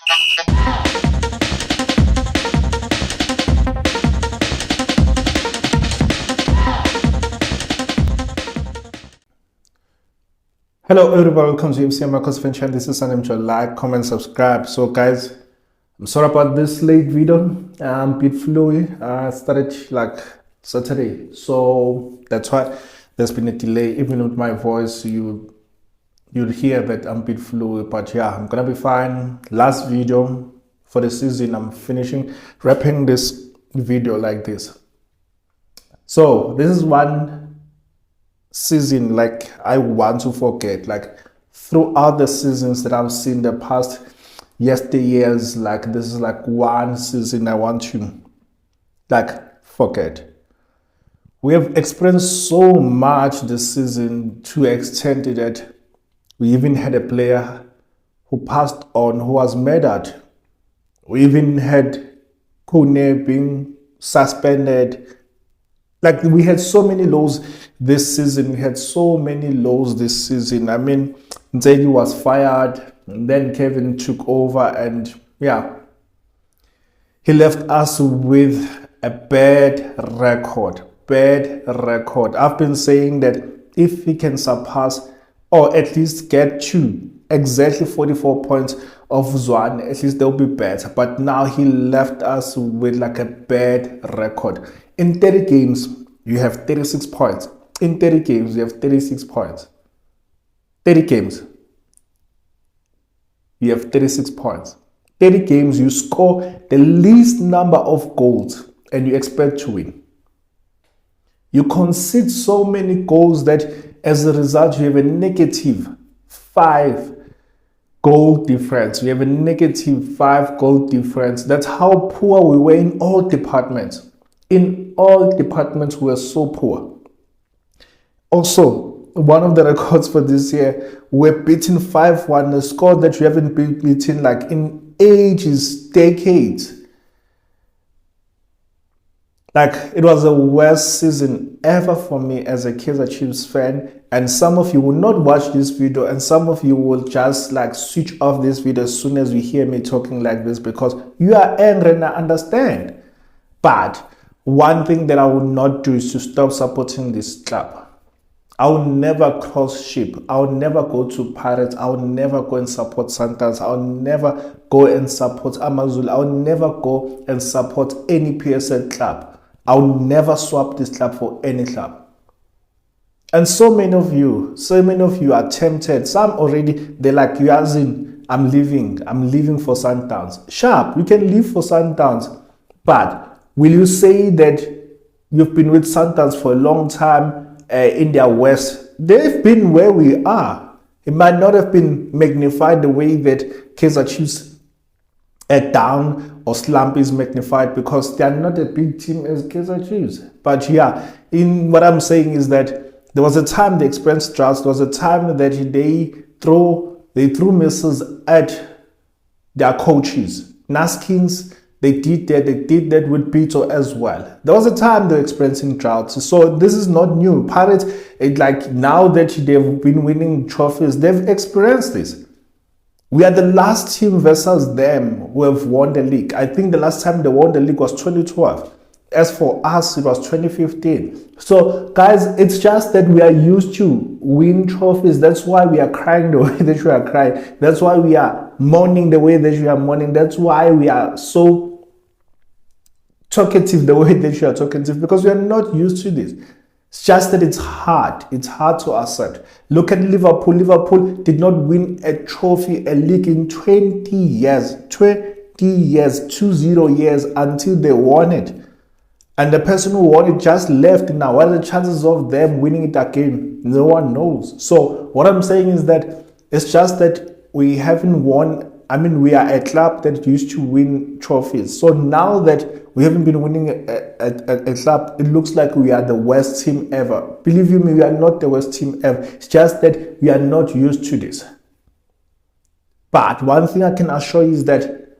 Hello everyone, welcome to Amakhosi channel. This is Sanem. Like, comment, subscribe. So guys, I'm sorry about this late video. I'm a bit fluey. I started like Saturday, so that's why there's been a delay. Even with my voice, you'll hear that I'm a bit fluey, but yeah, I'm gonna be fine. Last video for the season, I'm wrapping this video like this. So this is one season like I want to forget. Like throughout the seasons that I've seen the past yesteryears, like this is like one season I want to like forget. We have experienced so much this season to the extent that we even had a player who passed on, who was murdered. We even had Kone being suspended. Like we had so many lows this season. We had so many lows this season. I mean, Nzeli was fired, and then Kevin took over, and yeah, he left us with a bad record. Bad record. I've been saying that if he can surpass or at least get to exactly 44 points of Zwane, at least they'll be better. But now he left us with like a bad record. In 30 games, you have 36 points. In 30 games, you have 36 points. 30 games, you have 36 points. 30 games, you score the least number of goals and you expect to win. You concede so many goals that as a result, you have a negative 5 goal difference. You have a negative 5 goal difference. That's how poor we were in all departments. In all departments, we were so poor. Also, one of the records for this year, we're beaten 5-1, a score that we haven't been beaten like in ages, decades. Like, it was the worst season ever for me as a Kaizer Chiefs fan. And some of you will not watch this video, and some of you will just like switch off this video as soon as you hear me talking like this because you are angry, and I understand. But one thing that I will not do is to stop supporting this club. I will never cross ship. I will never go to Pirates. I will never go and support Sundowns. I will never go and support Amazulu. I will never go and support any PSL club. I will never swap this club for any club. And so many of you are tempted. Some already, they're like, Yazin, I'm leaving for Sundowns. Sharp, you can leave for Sundowns. But will you say that you've been with Sundowns for a long time in their West? They've been where we are. It might not have been magnified the way that Kaizer Chiefs down or slump is magnified because they are not a big team as Kaizer Chiefs. But yeah, in what I'm saying is that there was a time they experienced droughts. There was a time that they threw missiles at their coaches. Naskins, they did that with Pito as well. There was a time they were experiencing droughts. So this is not new. Pirates, like now that they've been winning trophies, they've experienced this. We are the last team versus them who have won the league. I think the last time they won the league was 2012. As for us, it was 2015. So, guys, it's just that we are used to win trophies. That's why we are crying the way that we are crying. That's why we are mourning the way that we are mourning. That's why we are so talkative the way that we are talkative, because we are not used to this. It's just that it's hard. It's hard to accept. Look at Liverpool. Liverpool did not win a trophy, a league in 20 years. 20 years, 20 years until they won it. And the person who won it just left now. What are the chances of them winning it again? No one knows. So what I'm saying is that it's just that we haven't won. I mean, we are a club that used to win trophies. So now that we haven't been winning a club, it looks like we are the worst team ever. Believe you me, we are not the worst team ever. It's just that we are not used to this. But one thing I can assure you is that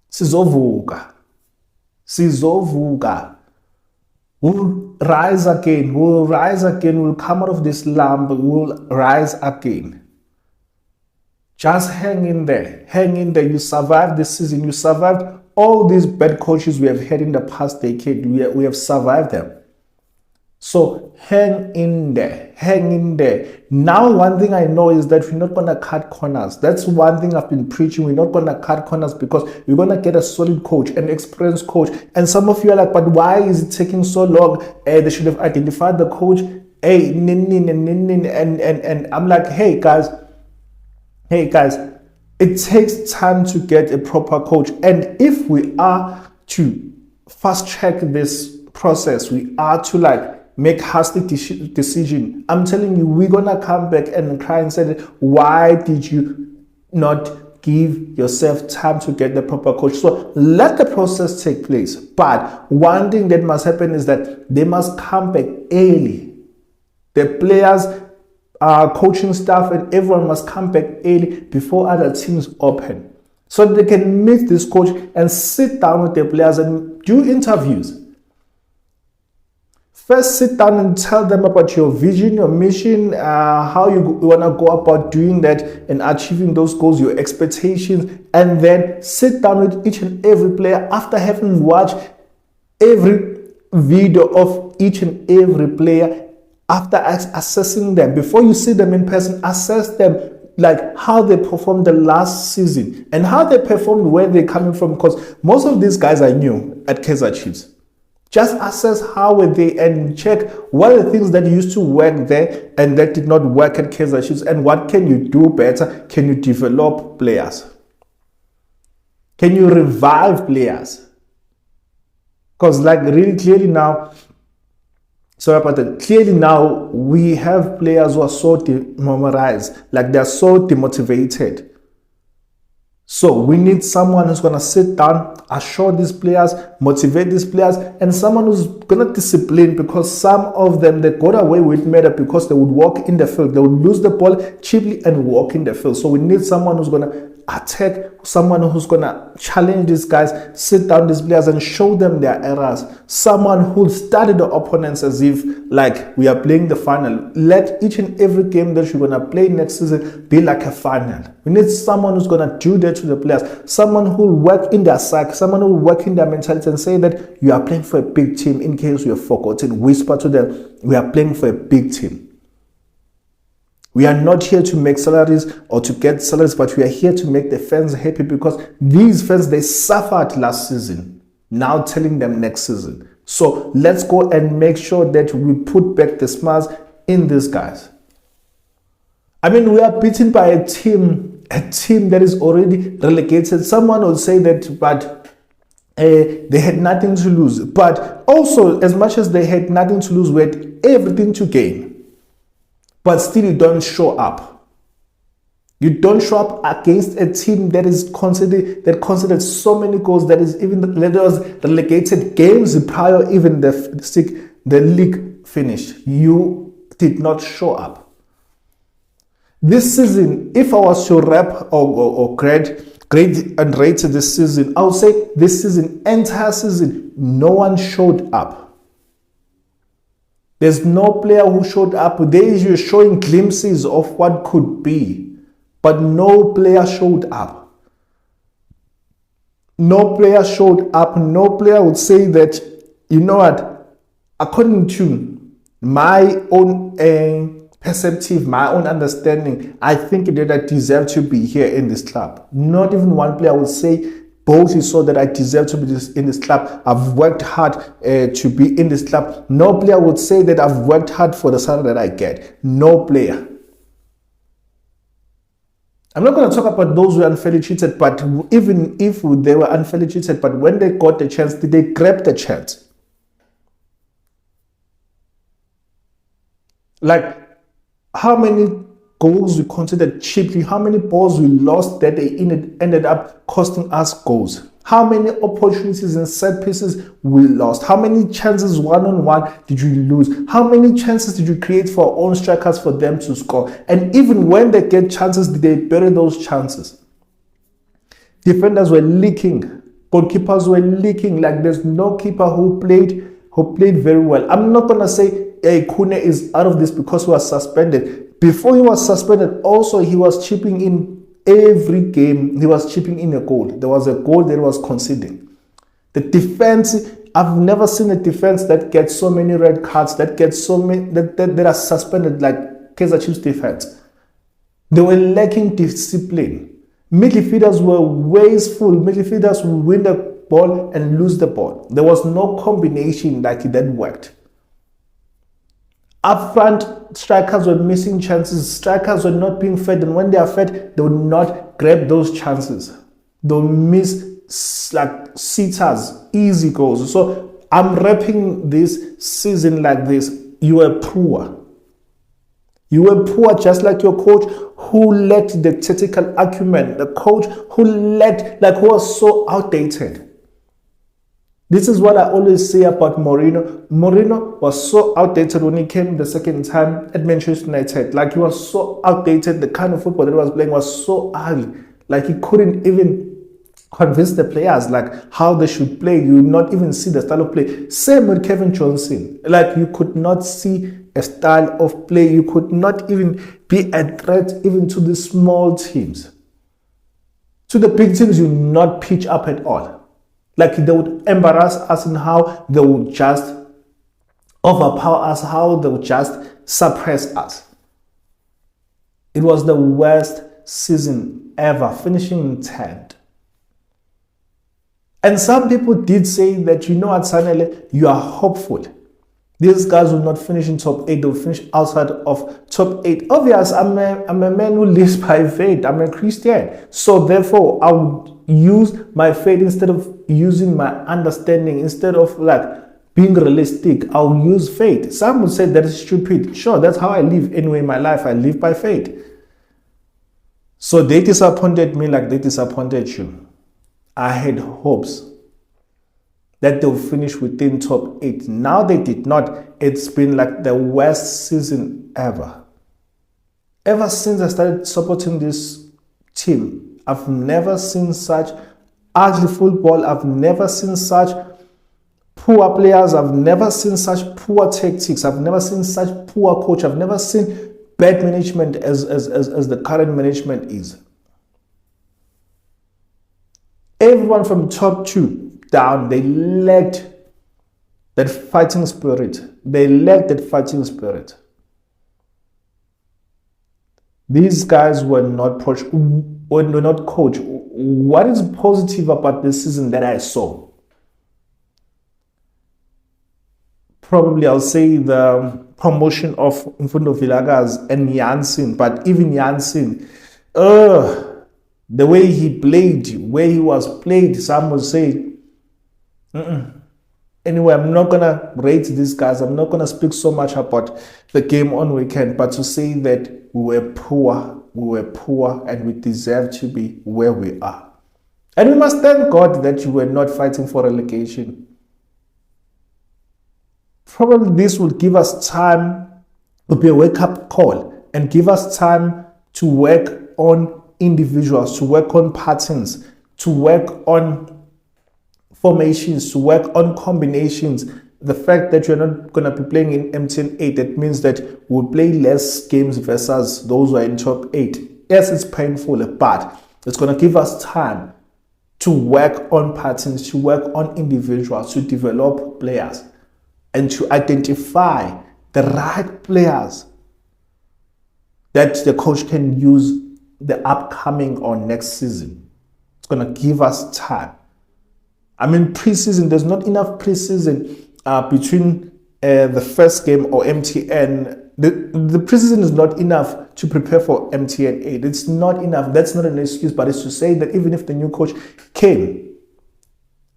sizovuka. We'll rise again. We'll rise again. We'll come out of this slump. We'll rise again. Just hang in there. Hang in there. You survived this season. You survived all these bad coaches we have had in the past decade. We have survived them. So hang in there. Hang in there. Now, one thing I know is that we're not going to cut corners. That's one thing I've been preaching. We're not going to cut corners because we're going to get a solid coach, an experienced coach. And some of you are like, but why is it taking so long? They should have identified the coach. And I'm like, hey guys, it takes time to get a proper coach. And if we are to fast track this process, we are to like make hasty decision, I'm telling you, we're gonna come back and cry and say, why did you not give yourself time to get the proper coach? So let the process take place. But one thing that must happen is that they must come back early. The players, coaching staff, and everyone must come back early before other teams open, so they can meet this coach and sit down with the players and do interviews. First, sit down and tell them about your vision, your mission, how you want to go about doing that and achieving those goals, your expectations, and then sit down with each and every player after having watched every video of each and every player. After assessing them, before you see them in person, assess them, like how they performed the last season and how they performed, where they're coming from, because most of these guys are new at Kaizer Chiefs. Just assess how were they and check what are the things that used to work there and that did not work at Kaizer Chiefs, and what can you do better? Can you develop players? Can you revive players? Because like really clearly now, clearly now we have players who are so demobilized, like they're so demotivated. So we need someone who's going to sit down, assure these players, motivate these players, and someone who's going to discipline, because some of them, they got away with murder because they would walk in the field. They would lose the ball cheaply and walk in the field. So we need someone who's going to attack, someone who's going to challenge these guys, sit down these players and show them their errors. Someone who'll study the opponents as if like we are playing the final. Let each and every game that you're going to play next season be like a final. We need someone who's going to do that to the players, someone who'll work in their psyche, someone who'll work in their mentality and say that you are playing for a big team. In case you have forgotten, whisper to them, we are playing for a big team. We are not here to make salaries or to get salaries, but we are here to make the fans happy, because these fans, they suffered last season. Now telling them next season. So let's go and make sure that we put back the smiles in these guys. I mean, we are beaten by a team that is already relegated. Someone will say that, but they had nothing to lose. But also, as much as they had nothing to lose, we had everything to gain. But still you don't show up. You don't show up against a team that is considered so many goals, that is even that was relegated games prior even the league finished. You did not show up. This season, if I was to wrap or grade and rate this season, I would say this season, entire season, no one showed up. There's no player who showed up. You're showing glimpses of what could be, but no player showed up. No player showed up. No player would say that, you know what, according to my own perspective, my own understanding, I think that I deserve to be here in this club. Not even one player would say boldly so that I deserve to be in this club. I've worked hard to be in this club. No player would say that I've worked hard for the salary that I get. No player. I'm not going to talk about those who are unfairly treated, but even if they were unfairly treated, but when they got the chance, did they grab the chance? Like, how many goals we considered cheaply, how many balls we lost that they ended up costing us goals, how many opportunities and set pieces we lost, how many chances one-on-one did you lose, how many chances did you create for our own strikers for them to score, and even when they get chances, did they bury those chances? Defenders were leaking, goalkeepers were leaking, like there's no keeper who played very well. I'm not going to say Kune is out of this because he was suspended. Before he was suspended, also he was chipping in every game he was chipping in a goal. There was a goal that was conceding. The defense, I've never seen a defense that gets so many red cards, that gets so many that are suspended like Kaizer Chiefs defense. They were lacking discipline. Midfielders were wasteful. Midfielders would win the ball and lose the ball. There was no combination like that worked. Up front, strikers were missing chances. Strikers were not being fed, and when they are fed, they would not grab those chances. They'll miss like sitters, easy goals. So I'm wrapping this season like this. You were poor. You were poor, just like your coach who lacked the tactical acumen. The coach who who was so outdated. This is what I always say about Mourinho. Mourinho was so outdated when he came the second time at Manchester United. Like, he was so outdated. The kind of football that he was playing was so ugly. Like, he couldn't even convince the players like how they should play. You would not even see the style of play. Same with Kevin Johnson. Like, you could not see a style of play. You could not even be a threat even to the small teams. To the big teams, you not pitch up at all. Like, they would embarrass us in how they would just overpower us, how they would just suppress us. It was the worst season ever, finishing in 10th. And some people did say that, you know what, Sanele, you are hopeful. These guys will not finish in top 8, they'll finish outside of top 8. Obviously, I'm a man who lives by faith. I'm a Christian. So therefore, I would use my faith instead of using my understanding, instead of like being realistic. I'll use faith. Some would say that is stupid. Sure, that's how I live anyway in my life. I live by faith. So they disappointed me like they disappointed you. I had hopes that they'll finish within top 8. Now they did not. It's been like the worst season ever. Ever since I started supporting this team, I've never seen such ugly football. I've never seen such poor players. I've never seen such poor tactics. I've never seen such poor coach. I've never seen bad management as the current management is. Everyone from top 2 down, they lacked that fighting spirit. They lacked that fighting spirit. These guys were not coached. What is positive about this season that I saw? Probably I'll say the promotion of Mfundo Vilakazi and Janssen, but even Janssen, the way he played, where he was played, some would say, Anyway, I'm not going to rate these guys. I'm not going to speak so much about the game on weekend, but to say that we were poor and we deserve to be where we are. And we must thank God that you were not fighting for relegation. Probably this will give us time, will be a wake-up call, and give us time to work on individuals, to work on patterns, to work on formations, to work on combinations. The fact that you're not going to be playing in MTN 8, that means that we'll play less games versus those who are in top 8. Yes, it's painful, but it's going to give us time to work on patterns, to work on individuals, to develop players, and to identify the right players that the coach can use the upcoming or next season. It's going to give us time. I mean, preseason, there's not enough preseason between the first game or MTN. The preseason is not enough to prepare for MTN 8. It's not enough. That's not an excuse, but it's to say that even if the new coach came,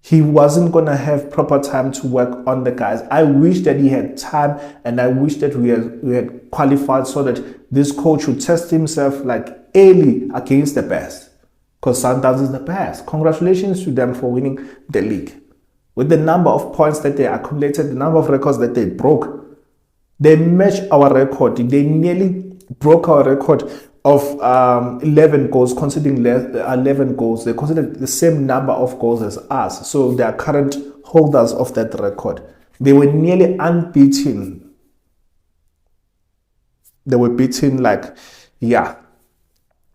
he wasn't going to have proper time to work on the guys. I wish that he had time, and I wish that we had qualified so that this coach would test himself like early against the best. Because Sundowns is the best. Congratulations to them for winning the league. With the number of points that they accumulated, the number of records that they broke, they matched our record. They nearly broke our record of 11 goals, conceding 11 goals. They conceded the same number of goals as us. So they are current holders of that record. They were nearly unbeaten. They were beaten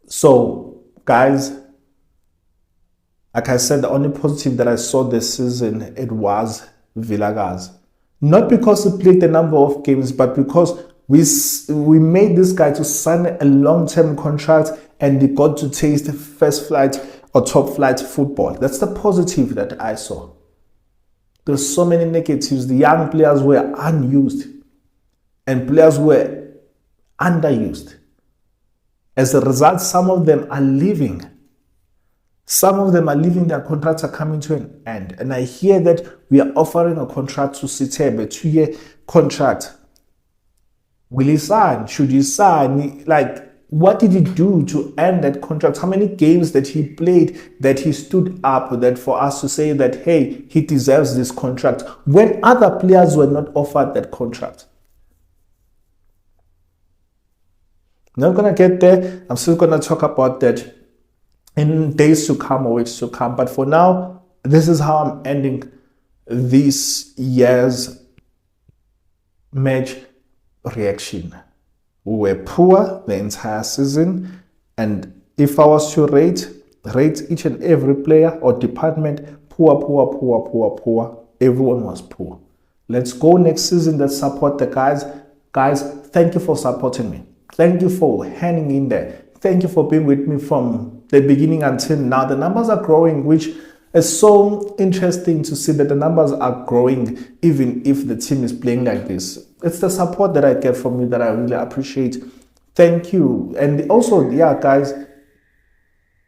So guys, like I said, the only positive that I saw this season, it was Vilakazi. Not because he played the number of games, but because we made this guy to sign a long-term contract and he got to taste first flight or top flight football. That's the positive that I saw. There's so many negatives. The young players were unused and players were underused. As a result, some of them are leaving. Some of them are leaving, their contracts are coming to an end. And I hear that we are offering a contract to Sitebe, a 2-year contract. Will he sign? Should he sign? Like, what did he do to end that contract? How many games that he played that he stood up that for us to say that, hey, he deserves this contract when other players were not offered that contract? Not going to get there. I'm still going to talk about that in days to come or weeks to come. But for now, this is how I'm ending this year's match reaction. We were poor the entire season. And if I was to rate each and every player or department, poor. Everyone was poor. Let's go next season. Let's support the guys. Guys, thank you for supporting me. Thank you for hanging in there. Thank you for being with me from the beginning until now. The numbers are growing, which is so interesting to see that the numbers are growing even if the team is playing like this. It's the support that I get from you that I really appreciate. Thank you. And also, yeah, guys,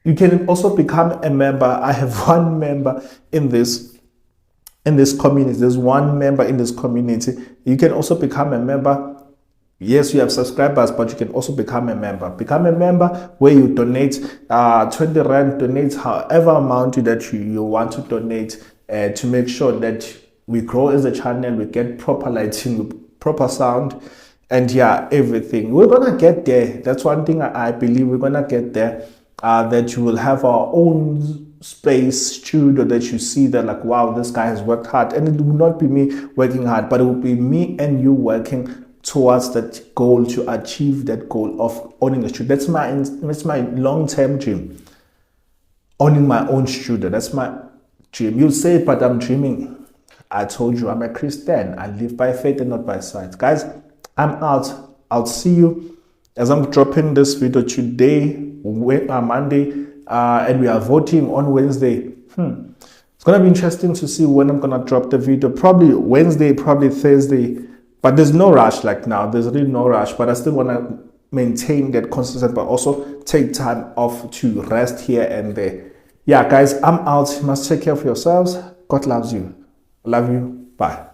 you can also become a member. I have one member in this community. There's one member in this community. You can also become a member. Yes, you have subscribers, but you can also become a member. Become a member where you donate 20 Rand, donate however amount that you want to donate to make sure that we grow as a channel, we get proper lighting, proper sound, and yeah, everything. We're going to get there. That's one thing I believe we're going to get there, that you will have our own space, studio, that you see that like, wow, this guy has worked hard. And it will not be me working hard, but it will be me and you working towards that goal, to achieve that goal of owning a studio. That's my long-term dream. Owning my own studio. That's my dream. You say, but I'm dreaming. I told you I'm a Christian. I live by faith and not by sight. Guys, I'm out. I'll see you as I'm dropping this video today, Monday, and we are voting on Wednesday. It's gonna be interesting to see when I'm gonna drop the video. Probably Wednesday, probably Thursday. But there's no rush like now. There's really no rush. But I still want to maintain that consistency, but also take time off to rest here and there. Yeah, guys, I'm out. You must take care of yourselves. God loves you. Love you. Bye.